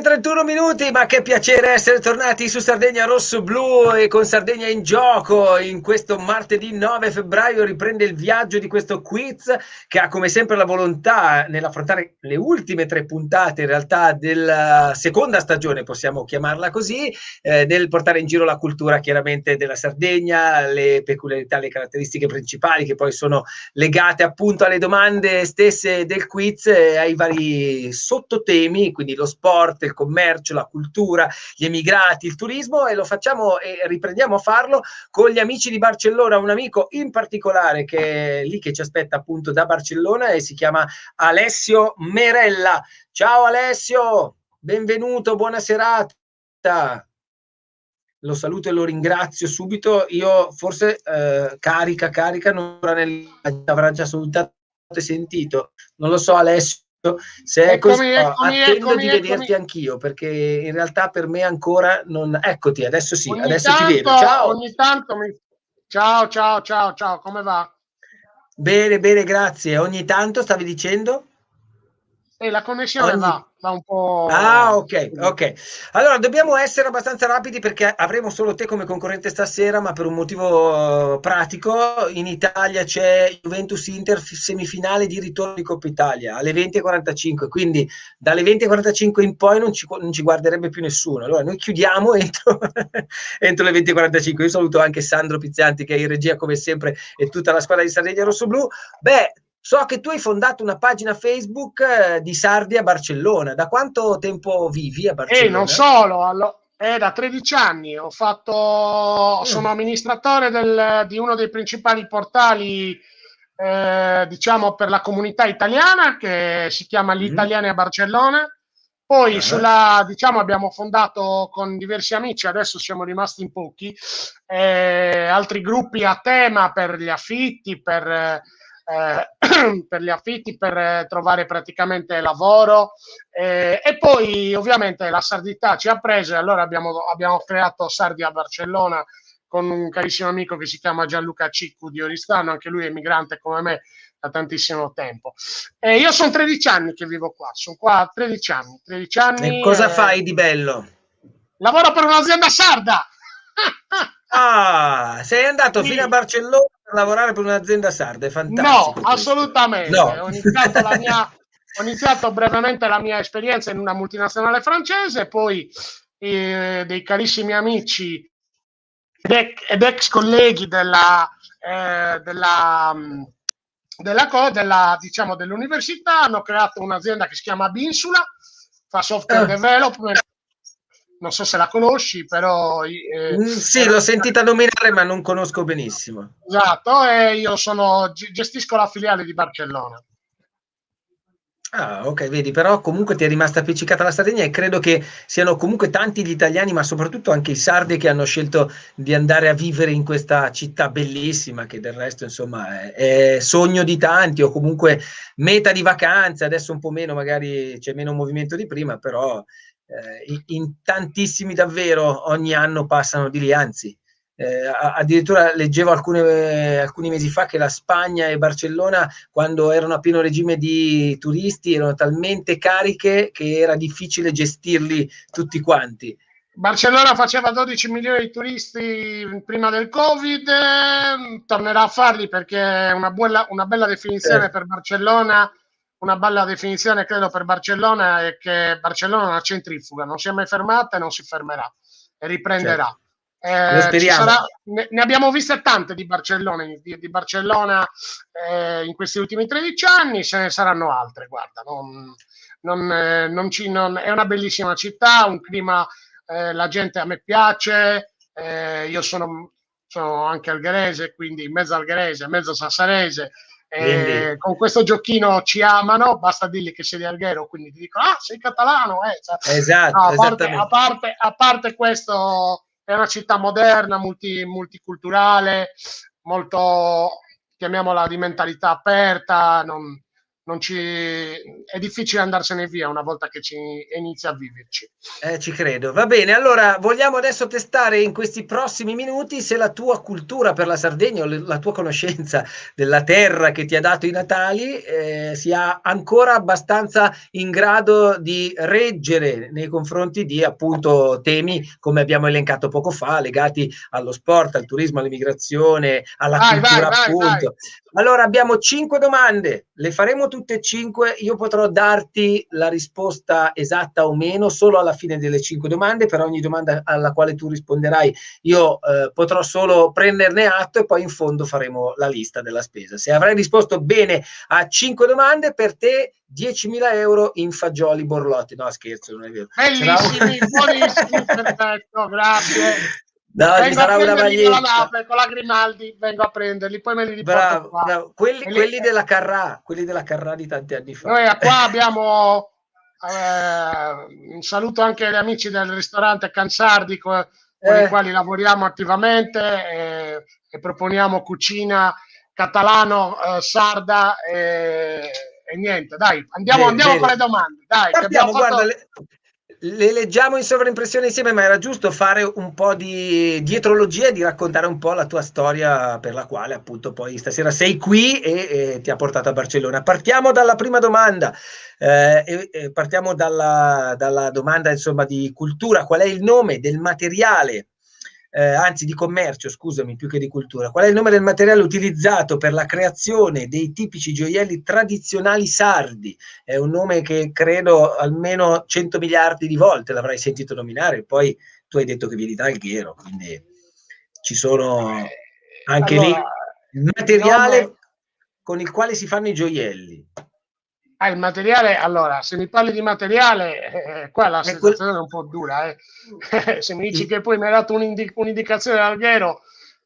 e 31 minuti, ma che piacere essere tornati su Sardegna Rosso Blu e con Sardegna in gioco. In questo martedì 9 febbraio riprende il viaggio di questo quiz che ha come sempre la volontà nell'affrontare le ultime 3 puntate in realtà della seconda stagione, possiamo chiamarla così, nel portare in giro la cultura chiaramente della Sardegna, le peculiarità, le caratteristiche principali che poi sono legate appunto alle domande stesse del quiz e ai vari sottotemi, quindi lo sport, il commercio, la cultura, gli emigrati, il turismo, e lo facciamo e riprendiamo a farlo con gli amici di Barcellona, un amico in particolare che è lì che ci aspetta appunto da Barcellona e si chiama Alessio Merella. Ciao Alessio, benvenuto, buona serata. Lo saluto e lo ringrazio subito. Io forse carica, non avrà già assolutamente sentito. Non lo so Alessio, se è così, attendo di vederti anch'io, perché in realtà per me ancora non... Eccoti, adesso sì, adesso ti vedo. Ciao! Ciao, come va? Bene, grazie. Ogni tanto stavi dicendo? La connessione va un po'... Ah, ok. Allora, dobbiamo essere abbastanza rapidi perché avremo solo te come concorrente stasera, ma per un motivo pratico. In Italia c'è Juventus-Inter semifinale di ritorno di Coppa Italia alle 20:45, quindi dalle 20:45 in poi non ci guarderebbe più nessuno. Allora, noi chiudiamo entro le 20:45. Io saluto anche Sandro Pizzanti che è in regia come sempre e tutta la squadra di Sardegna Rossoblu. Beh, so che tu hai fondato una pagina Facebook di Sardi a Barcellona. Da quanto tempo vivi a Barcellona? Non solo, da 13 anni. Sono amministratore di uno dei principali portali, diciamo, per la comunità italiana, che si chiama Gli Italiani a Barcellona. Poi diciamo, abbiamo fondato con diversi amici, adesso siamo rimasti in pochi, altri gruppi a tema per gli affitti, per trovare praticamente lavoro, e poi ovviamente la sardità ci ha preso e allora abbiamo creato Sardi a Barcellona con un carissimo amico che si chiama Gianluca Ciccu di Oristano, anche lui è emigrante come me da tantissimo tempo. Io sono 13 anni che vivo qua, sono qua 13 anni. E cosa fai di bello? Lavoro per un'azienda sarda. Ah, sei andato fino a Barcellona per lavorare per un'azienda sarda, è fantastico. No, assolutamente. No. Ho iniziato brevemente la mia esperienza in una multinazionale francese, poi dei carissimi amici ed ex colleghi diciamo, dell'università hanno creato un'azienda che si chiama Binsula, fa software development. Non so se la conosci, però... sì, l'ho sentita nominare, ma non conosco benissimo. Esatto, e io gestisco la filiale di Barcellona. Ah, ok, vedi, però comunque ti è rimasta appiccicata la Sardegna e credo che siano comunque tanti gli italiani, ma soprattutto anche i sardi che hanno scelto di andare a vivere in questa città bellissima, che del resto, insomma, è sogno di tanti o comunque meta di vacanze. Adesso un po' meno, magari c'è meno movimento di prima, però in tantissimi davvero ogni anno passano di lì, anzi. Addirittura leggevo alcuni mesi fa che la Spagna e Barcellona, quando erano a pieno regime di turisti, erano talmente cariche che era difficile gestirli tutti quanti. Barcellona faceva 12 milioni di turisti prima del Covid, tornerà a farli perché è una bella definizione per Barcellona. Una bella definizione, credo, per Barcellona è che Barcellona è una centrifuga, non si è mai fermata e non si fermerà e riprenderà. Certo. Lo speriamo. Ne abbiamo viste tante di Barcellona in questi ultimi 13 anni, ce ne saranno altre. Guarda, è una bellissima città, un clima, la gente a me piace, io sono anche algherese, quindi mezzo algherese, mezzo sassarese. Con questo giochino ci amano, basta dirgli che sei di Alghero, quindi ti dicono sei catalano, esatto, no, a parte questo, è una città moderna, multiculturale, molto, chiamiamola, di mentalità aperta, non è difficile andarsene via una volta che ci inizia a viverci. Ci credo. Va bene, allora vogliamo adesso testare in questi prossimi minuti se la tua cultura per la Sardegna o la tua conoscenza della terra che ti ha dato i natali sia ancora abbastanza in grado di reggere nei confronti di appunto temi come abbiamo elencato poco fa, legati allo sport, al turismo, all'immigrazione, alla cultura appunto. Allora abbiamo 5 domande, le faremo tutte e 5, io potrò darti la risposta esatta o meno solo alla fine delle 5 domande, per ogni domanda alla quale tu risponderai io potrò solo prenderne atto e poi in fondo faremo la lista della spesa. Se avrai risposto bene a 5 domande, per te 10.000 euro in fagioli borlotti. No, scherzo, non è vero. Bellissimi, buonissimi, perfetto, grazie. No, ci sarà una maglietta con la Grimaldi, vengo a prenderli, poi me li riporto bravo, qua. bravo. Quelli della Carrà, di tanti anni fa. Noi qua abbiamo un saluto anche agli amici del ristorante Cansardi con i quali lavoriamo attivamente e proponiamo cucina catalano, sarda e niente, dai, andiamo con le domande, dai. Partiamo, guarda, le leggiamo in sovraimpressione insieme, ma era giusto fare un po' di dietrologia e di raccontare un po' la tua storia per la quale appunto poi stasera sei qui e ti ha portato a Barcellona. Partiamo dalla prima domanda, partiamo dalla domanda insomma di cultura. Qual è il nome del materiale, anzi di commercio, scusami, più che di cultura, qual è il nome del materiale utilizzato per la creazione dei tipici gioielli tradizionali sardi? È un nome che credo almeno 100 miliardi di volte l'avrai sentito nominare, poi tu hai detto che vieni da Alghero, quindi ci sono anche lì il materiale con il quale si fanno i gioielli. Il materiale, allora, se mi parli di materiale, qua la situazione è un po' dura. Se mi dici che poi mi hai dato un'indicazione d'Alghero,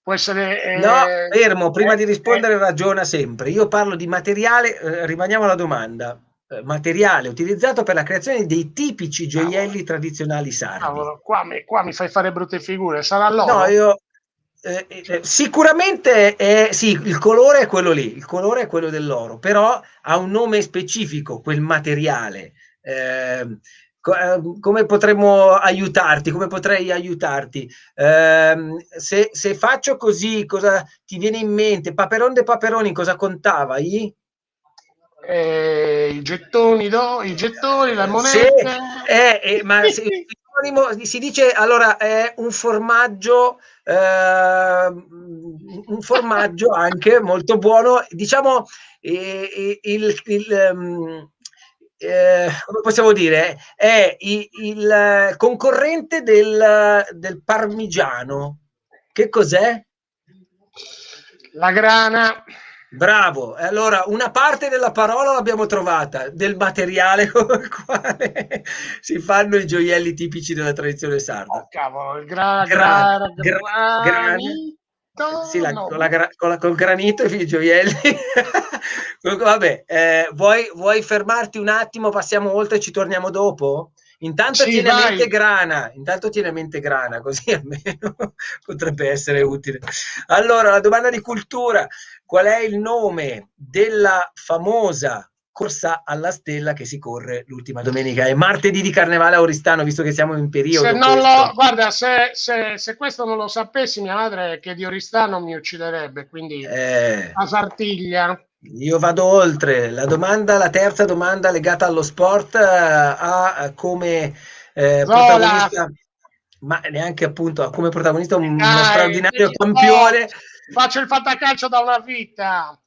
può essere... no, fermo, prima di rispondere ragiona sempre. Io parlo di materiale, rimaniamo alla domanda. Materiale utilizzato per la creazione dei tipici gioielli tradizionali sardi. Qua mi fai fare brutte figure, sarà l'oro? No, io... sicuramente sì, il colore è quello lì, il colore è quello dell'oro, però ha un nome specifico quel materiale. Come potremmo aiutarti? Come potrei aiutarti? Se faccio così, cosa ti viene in mente? Paperon de Paperoni, cosa contava? I gettoni, le monete. Ma si dice allora è un formaggio anche molto buono, diciamo come possiamo dire, è il concorrente del parmigiano. Che cos'è? La grana. Bravo, allora una parte della parola l'abbiamo trovata, del materiale con il quale si fanno i gioielli tipici della tradizione sarda. Oh cavolo, il granito. Sì, col granito i gioielli. Vabbè, vuoi fermarti un attimo, passiamo oltre e ci torniamo dopo? Intanto sì, tieni a mente grana, così almeno potrebbe essere utile. Allora, la domanda di cultura: qual è il nome della famosa corsa alla stella che si corre l'ultima domenica? È martedì di Carnevale a Oristano, visto che siamo in periodo. Guarda, se questo non lo sapessi, mia madre che di Oristano mi ucciderebbe, quindi a Sartiglia. Io vado oltre. La terza domanda legata allo sport ha come protagonista, ma neanche appunto come protagonista uno straordinario campione. Faccio il fantacalcio da una vita.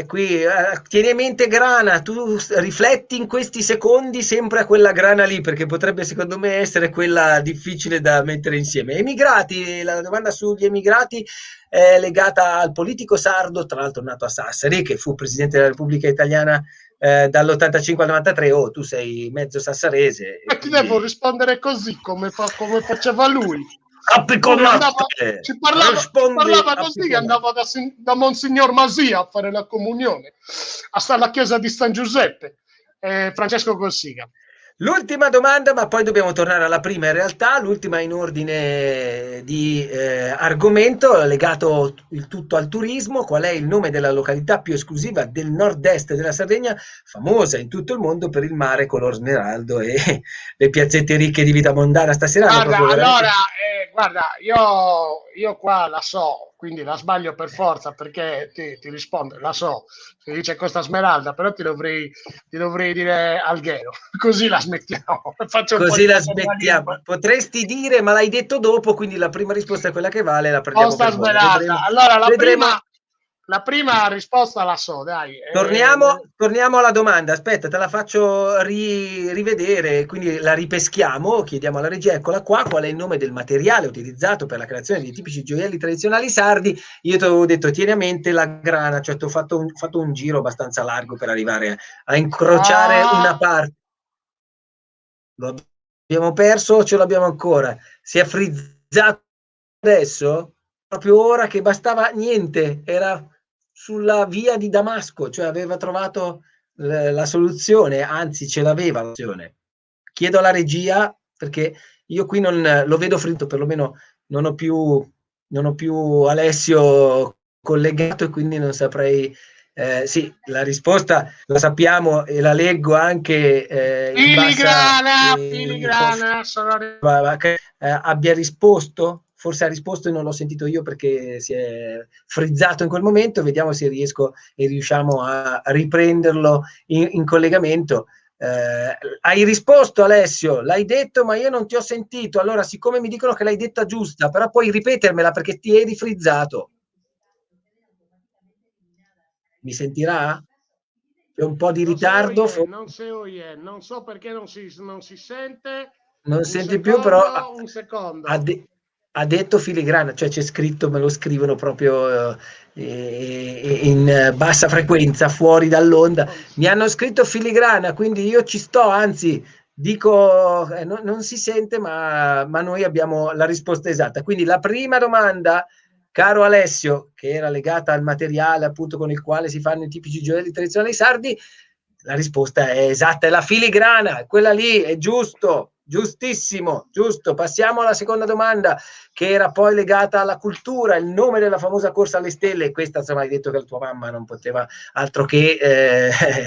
Qui tieni in mente grana, tu rifletti in questi secondi sempre a quella grana lì, perché potrebbe secondo me essere quella difficile da mettere insieme. Emigrati, la domanda sugli emigrati è legata al politico sardo, tra l'altro nato a Sassari, che fu presidente della Repubblica Italiana dall'85 al 93. Oh, tu sei mezzo sassarese. E ti devo rispondere così come faceva lui. Ci parlava così, andava da Monsignor Masia a fare la comunione, a stare alla chiesa di San Giuseppe, Francesco Cossiga. L'ultima domanda, ma poi dobbiamo tornare alla prima in realtà, l'ultima in ordine di argomento, legato il tutto al turismo. Qual è il nome della località più esclusiva del nord-est della Sardegna, famosa in tutto il mondo per il mare color smeraldo e le piazzette ricche di vita mondana? Stasera hanno Guarda, proprio veramente... allora, guarda, io qua la so, quindi la sbaglio per forza perché ti rispondo, la so, si dice Costa Smeralda, però ti dovrei dire Alghero, così la smettiamo, faccio un po' Così di la capornalismo. smettiamo. Potresti dire, ma l'hai detto dopo, quindi la prima risposta è quella che vale, la prendiamo Costa per buona. Smeralda. Vedremo. Allora, Vedremo. la prima risposta la so, dai. Torniamo alla domanda. Aspetta, te la faccio rivedere, quindi la ripeschiamo. Chiediamo alla regia, eccola qua, qual è il nome del materiale utilizzato per la creazione dei tipici gioielli tradizionali sardi. Io ti avevo detto, tieni a mente la grana, cioè ti ho fatto un giro abbastanza largo per arrivare a incrociare una Ah, parte. Lo abbiamo perso o ce l'abbiamo ancora? Si è frizzato adesso? Proprio ora che bastava niente, era sulla via di Damasco, cioè aveva trovato la soluzione, anzi ce l'aveva la soluzione. Chiedo alla regia, perché io qui non lo vedo fritto, perlomeno non ho più, non ho più Alessio collegato e quindi non saprei. Sì, la risposta la sappiamo e la leggo anche in bassa filigrana, sono che abbia risposto, forse ha risposto e non l'ho sentito io perché si è frizzato in quel momento, vediamo se riesco e riusciamo a riprenderlo in collegamento. Hai risposto Alessio, l'hai detto ma io non ti ho sentito, allora siccome mi dicono che l'hai detta giusta, però puoi ripetermela perché ti eri frizzato. Mi sentirà? C'è un po' di ritardo, non so perché non si sente. non senti più, però Un ha, secondo. ha detto filigrana, cioè c'è scritto, me lo scrivono proprio in bassa frequenza, fuori dall'onda. Mi hanno scritto filigrana, quindi io ci sto, anzi, dico, non si sente, ma noi abbiamo la risposta esatta. Quindi la prima domanda, caro Alessio, che era legata al materiale appunto con il quale si fanno i tipici gioielli tradizionali sardi, la risposta è esatta, è la filigrana, quella lì è giusto, giustissimo, giusto. Passiamo alla seconda domanda, che era poi legata alla cultura, il nome della famosa corsa alle stelle. Questa, insomma, hai detto che la tua mamma non poteva altro che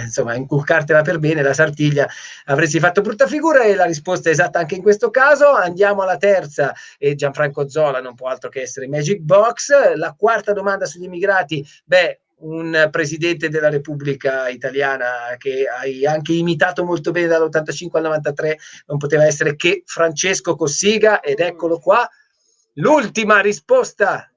insomma, inculcartela per bene, la Sartiglia, avresti fatto brutta figura e la risposta è esatta anche in questo caso. Andiamo alla terza e Gianfranco Zola non può altro che essere Magic Box. La quarta domanda sugli immigrati, beh, un presidente della Repubblica Italiana che hai anche imitato molto bene dall'85 al 93, non poteva essere che Francesco Cossiga, ed eccolo qua. L'ultima risposta,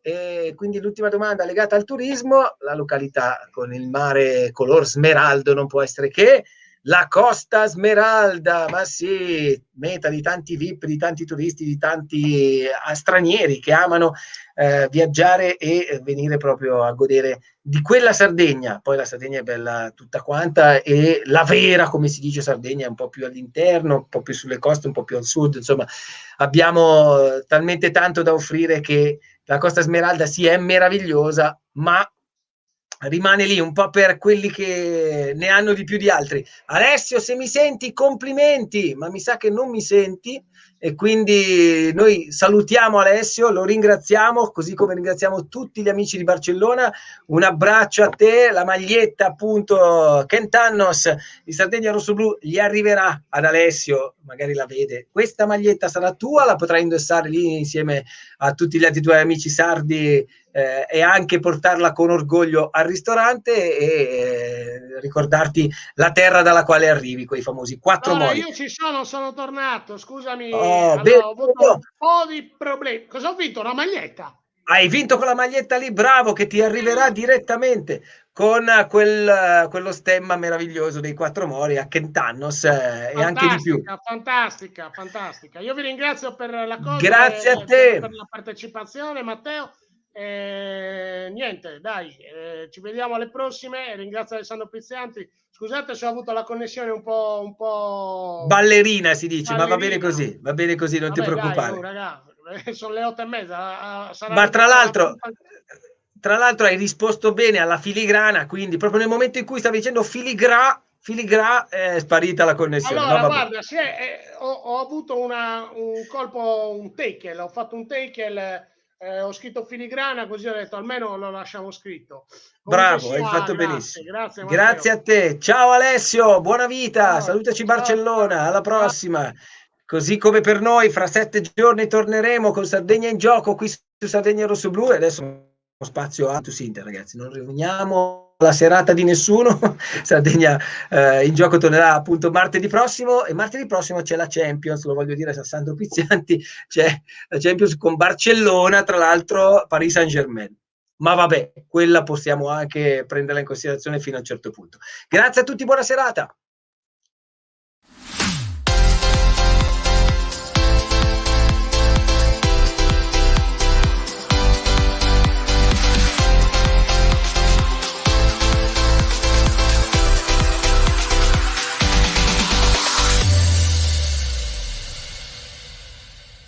quindi l'ultima domanda legata al turismo, la località con il mare color smeraldo non può essere che la Costa Smeralda, ma sì, meta di tanti VIP, di tanti turisti, di tanti stranieri che amano viaggiare e venire proprio a godere di quella Sardegna. Poi la Sardegna è bella tutta quanta e la vera, come si dice, Sardegna è un po' più all'interno, un po' più sulle coste, un po' più al sud, insomma abbiamo talmente tanto da offrire che la Costa Smeralda sì è meravigliosa, ma rimane lì un po' per quelli che ne hanno di più di altri. Alessio, se mi senti, complimenti, ma mi sa che non mi senti e quindi noi salutiamo Alessio, lo ringraziamo, così come ringraziamo tutti gli amici di Barcellona. Un abbraccio a te, la maglietta appunto Kentannos di Sardegna Rosso Blu gli arriverà ad Alessio, magari la vede. Questa maglietta sarà tua, la potrai indossare lì insieme a tutti gli altri tuoi amici sardi e anche portarla con orgoglio al ristorante e ricordarti la terra dalla quale arrivi, quei famosi quattro Allora, mori. io ci sono tornato, scusami, Oh, bene, allora ho avuto un po' di problemi. Cosa ho vinto? Una maglietta? hai vinto con la maglietta lì, bravo, che ti arriverà Eh, direttamente con quello stemma meraviglioso dei quattro mori a Kentannos e anche di più. Fantastica, fantastica, fantastica. Io vi ringrazio per la cosa Grazie a e te. per la partecipazione, Matteo. Niente, dai, ci vediamo alle prossime. Ringrazio Alessandro Pizzianti. Scusate se ho avuto la connessione un po' Ballerina si dice, ma ballerina. va bene così, non ti Vabbè, dai, oh, preoccupare. raga, sono le 8:30. Sarà Ma recuperata tutta. tra l'altro hai risposto bene alla filigrana, quindi proprio nel momento in cui stavi dicendo filigra, Filigrana è sparita la connessione. Allora, No, guarda, ho avuto un colpo, un tackle, ho fatto un tackle, ho scritto filigrana, così ho detto almeno lo lasciamo scritto. Comunque bravo, hai sia, fatto grazie, benissimo. grazie Grazie Matteo. a te. Ciao Alessio, buona vita. Ciao, Salutaci ciao, Barcellona. ciao. Alla prossima. Così come per noi, fra 7 giorni torneremo con Sardegna in gioco qui su Sardegna Rossoblu. E adesso spazio a Inter, ragazzi. Non roviniamo la serata di nessuno. Sardegna in gioco tornerà appunto martedì prossimo. E martedì prossimo c'è la Champions, lo voglio dire a Sandro Pizzianti. C'è la Champions con Barcellona, tra l'altro Paris Saint-Germain. Ma vabbè, quella possiamo anche prenderla in considerazione fino a un certo punto. Grazie a tutti, buona serata.